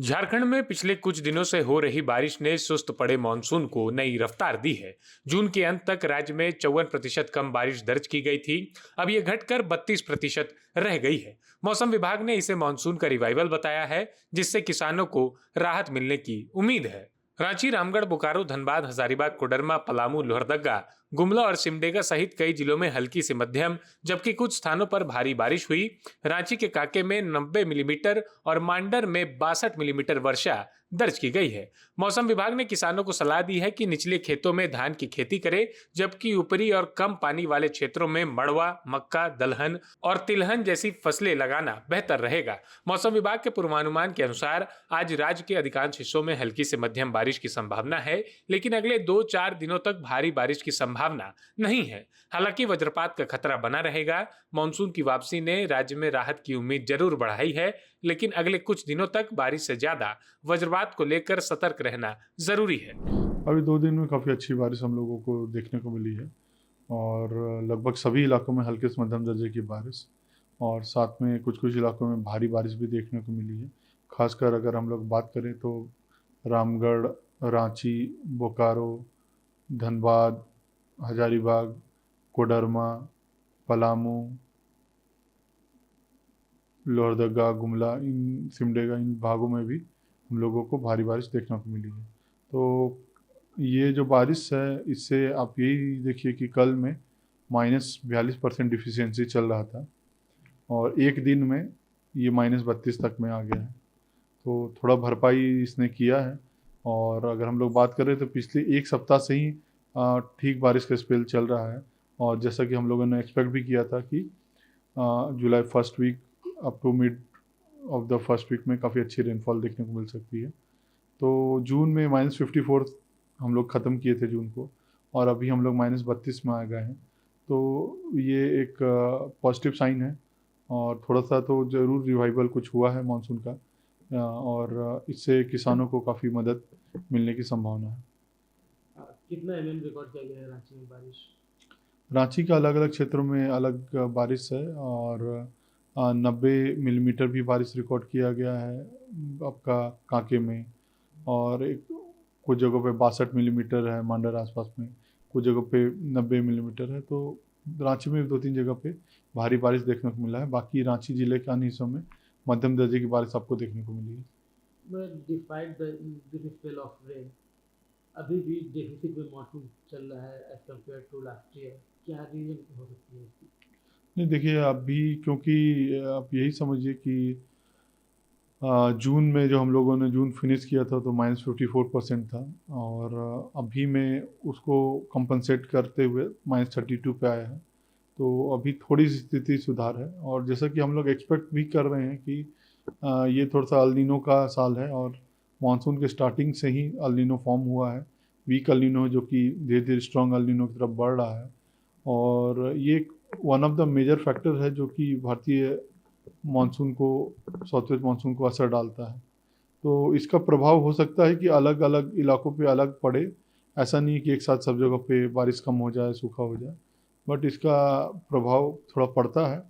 झारखंड में पिछले कुछ दिनों से हो रही बारिश ने सुस्त पड़े मानसून को नई रफ्तार दी है। जून के अंत तक राज्य में 54% कम बारिश दर्ज की गई थी। अब यह घटकर 32% रह गई है। मौसम विभाग ने इसे मानसून का रिवाइवल बताया है, जिससे किसानों को राहत मिलने की उम्मीद है। रांची, रामगढ़, बोकारो, धनबाद, हजारीबाग, कोडरमा, पलामू, लोहरदगा, गुमला और सिमडेगा सहित कई जिलों में हल्की से मध्यम जबकि कुछ स्थानों पर भारी बारिश हुई। रांची के काके में 90 मिलीमीटर और मांडर में 62 मिलीमीटर वर्षा दर्ज की गई है। मौसम विभाग ने किसानों को सलाह दी है कि निचले खेतों में धान की खेती करें, जबकि ऊपरी और कम पानी वाले क्षेत्रों में मड़वा, मक्का, दलहन और तिलहन जैसी फसलें लगाना बेहतर रहेगा। मौसम विभाग के पूर्वानुमान के अनुसार आज राज्य के अधिकांश हिस्सों में हल्की से मध्यम बारिश की संभावना है, लेकिन अगले 2-4 दिनों तक भारी बारिश की संभावना नहीं है। हालांकि वज्रपात का खतरा बना रहेगा। मानसून की वापसी ने राज्य में राहत की उम्मीद जरूर बढ़ाई है, लेकिन अगले कुछ दिनों तक बारिश से ज्यादा वज्रपात को लेकर सतर्क रहना जरूरी है। अभी 2 दिन में काफ़ी अच्छी बारिश हम लोगों को देखने को मिली है और लगभग सभी इलाकों में हल्के से मध्यम दर्जे की बारिश और साथ में कुछ कुछ इलाकों में भारी बारिश भी देखने को मिली है। खासकर अगर हम लोग बात करें तो रामगढ़, रांची, बोकारो, धनबाद, हजारीबाग, कोडरमा, पलामू, लोहरदगा, गुमला, इन सिमडेगा, इन भागों में भी हम लोगों को भारी बारिश देखने को मिली है। तो ये जो बारिश है, इससे आप यही देखिए कि कल में -42% डिफिशियंसी चल रहा था और एक दिन में ये -32 तक में आ गया है। तो थोड़ा भरपाई इसने किया है और अगर हम लोग बात करें तो पिछले एक सप्ताह से ही ठीक बारिश का स्पेल चल रहा है और जैसा कि हम लोगों ने एक्सपेक्ट भी किया था कि July first week up to mid of the first week में काफ़ी अच्छी रेनफॉल देखने को मिल सकती है। तो जून में -54 हम लोग ख़त्म किए थे जून को और अभी हम लोग -32 में आ गए हैं। तो ये एक पॉजिटिव साइन है और थोड़ा सा तो ज़रूर रिवाइवल कुछ हुआ है मानसून का और इससे किसानों को काफ़ी मदद मिलने की संभावना है। कितना रिकॉर्ड किया गया है रांची में बारिश? रांची के अलग अलग क्षेत्रों में अलग बारिश है और 90 मिलीमीटर भी बारिश रिकॉर्ड किया गया है आपका कांके में और एक कुछ जगहों पे 62 मिलीमीटर है मांडर आसपास में, कुछ जगहों पे 90 मिलीमीटर है। तो रांची में 2-3 जगह पे भारी बारिश देखने को मिला है। बाकी रांची ज़िले के अन्य हिस्सों में मध्यम दर्जे की बारिश आपको देखने को मिली है। Despite the spell of rain, अभी भी डेफिसिट में मानसून चल रहा है as compare to last year. क्या रीजन हो सकती है इसकी? नहीं देखिए, अभी क्योंकि आप यही समझिए कि जून में जो हम लोगों ने जून फिनिश किया था तो -54% था और अभी में उसको कंपनसेट करते हुए -32 पे आया है। तो अभी थोड़ी सी स्थिति सुधार है और जैसा कि हम लोग एक्सपेक्ट भी कर रहे हैं कि ये थोड़ा सा अल नीनो का साल है और मानसून के स्टार्टिंग से ही अल नीनो फॉर्म हुआ है। वीक अल नीनो जो कि धीरे धीरे स्ट्रॉन्ग अल नीनो की तरफ बढ़ रहा है और ये one of the major factor है जो कि भारतीय मानसून को, साउथ वेस्ट मानसून को असर डालता है। तो इसका प्रभाव हो सकता है कि अलग अलग इलाकों पे अलग पड़े, ऐसा नहीं कि एक साथ सब जगह पे बारिश कम हो जाए, सूखा हो जाए, बट इसका प्रभाव थोड़ा पड़ता है।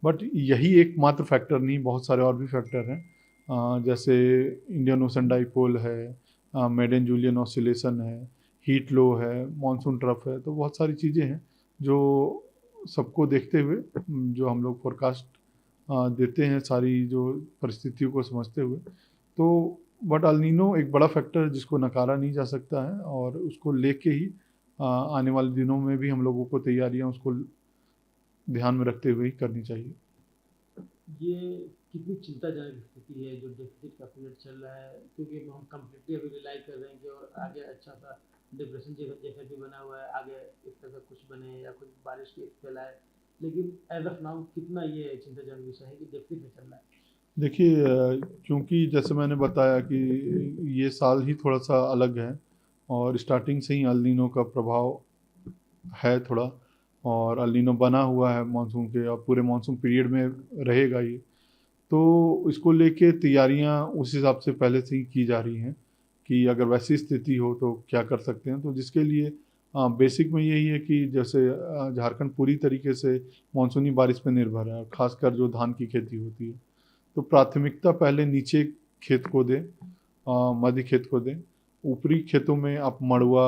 बट यही एकमात्र फैक्टर नहीं, बहुत सारे और भी फैक्टर हैं जैसे इंडियन ओशन डाइपोल है, मेडन जूलियन ऑसिलेशन है, हीट लो है, मानसून ट्रफ है। तो बहुत सारी चीज़ें हैं जो सबको देखते हुए जो हम लोग फोरकास्ट देते हैं, सारी जो परिस्थितियों को समझते हुए। तो बट अल नीनो एक बड़ा फैक्टर है जिसको नकारा नहीं जा सकता है और उसको लेके ही आने वाले दिनों में भी हम लोगों को तैयारियां उसको ध्यान में रखते हुए ही करनी चाहिए। ये कितनी चिंताजनक स्थिति है जो डेफिसिट का पीरियड चल रहा है, क्योंकि हम कम्प्लीटली अभी रिलाई कर रहे हैं कि और आगे अच्छा सा डिप्रेशन जैसा भी बना हुआ है, आगे इस तरह का कुछ बने या कुछ बारिश की स्पेल आए, लेकिन एज ऑफ नाउ कितना ये चिंताजनक विषय है कि डेफिसिट में चल रहा है? देखिए, क्योंकि जैसे मैंने बताया कि ये साल ही थोड़ा सा अलग है और स्टार्टिंग से ही अल नीनो का प्रभाव है थोड़ा और अल नीनो बना हुआ है मानसून के और पूरे मानसून पीरियड में रहेगा ये। तो इसको लेके तैयारियां उस हिसाब से पहले से ही की जा रही हैं कि अगर वैसी स्थिति हो तो क्या कर सकते हैं। तो जिसके लिए बेसिक में यही है कि जैसे झारखंड पूरी तरीके से मानसूनी बारिश पर निर्भर है, खासकर जो धान की खेती होती है। तो प्राथमिकता पहले नीचे खेत को दें, मध्य खेत को दें। ऊपरी खेतों में आप मड़ुआ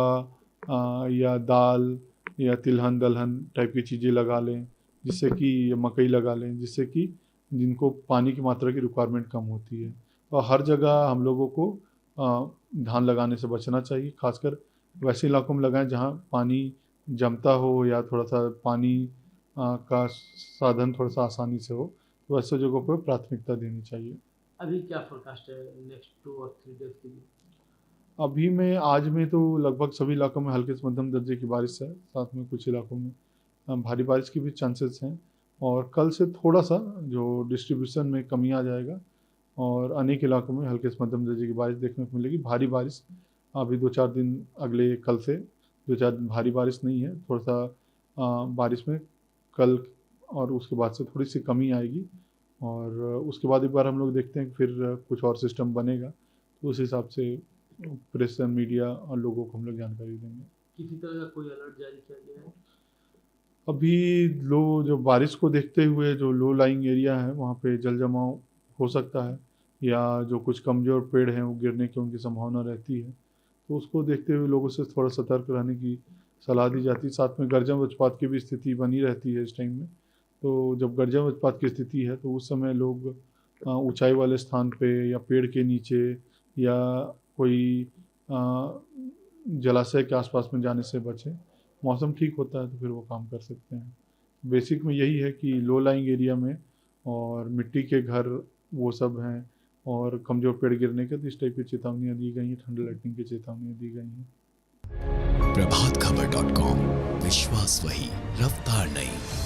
या दाल या तिलहन दलहन टाइप की चीज़ें लगा लें, जिससे कि मकई लगा लें, जिससे कि जिनको पानी की मात्रा की रिक्वायरमेंट कम होती है। और हर जगह हम लोगों को धान लगाने से बचना चाहिए, खासकर वैसे इलाकों में लगाएं जहां पानी जमता हो या थोड़ा सा पानी का साधन थोड़ा सा आसानी से हो, तो ऐसे जगहों पर प्राथमिकता देनी चाहिए। अभी क्या फोरकास्ट है नेक्स्ट 2 और 3 डेज के लिए? अभी में आज में तो लगभग सभी इलाकों में हल्के से मध्यम दर्जे की बारिश है, साथ में कुछ इलाकों में भारी बारिश की भी चांसेस हैं। और कल से थोड़ा सा जो डिस्ट्रीब्यूशन में कमी आ जाएगा और अनेक इलाकों में हल्के से मध्यम दर्जे की बारिश देखने को मिलेगी। भारी बारिश अभी 2-4 दिन अगले कल से 2-4 दिन भारी बारिश नहीं है, थोड़ा सा बारिश में कल और उसके बाद से थोड़ी सी कमी आएगी। और उसके बाद एक बार हम लोग देखते हैं कि फिर कुछ और सिस्टम बनेगा, तो उस हिसाब से प्रेस एंड मीडिया और लोगों को हम लोग जानकारी देंगे। किसी तरह का कोई अलर्ट जारी किया गया है? अभी जो बारिश को देखते हुए जो लो लाइंग एरिया है वहाँ पे जल जमाव हो सकता है, या जो कुछ कमज़ोर पेड़ हैं वो गिरने की उनकी संभावना रहती है, तो उसको देखते हुए लोगों से थोड़ा सतर्क रहने की सलाह दी जाती है। साथ में गर्जन वज्रपात की भी स्थिति बनी रहती है इस टाइम में, तो जब गर्जन वज्रपात की स्थिति है तो उस समय लोग ऊंचाई वाले स्थान पे या पेड़ के नीचे या कोई जलाशय के आसपास में जाने से बचें। मौसम ठीक होता है तो फिर वो काम कर सकते हैं। बेसिक में यही है कि लो लाइंग एरिया में और मिट्टी के घर वो सब हैं और कमज़ोर पेड़ गिरने के, तो इस टाइप की चेतावनियाँ दी गई हैं, ठंड लगने की चेतावनियाँ दी गई हैं। प्रभातखबर.com, विश्वास वही, रफ्तार नहीं।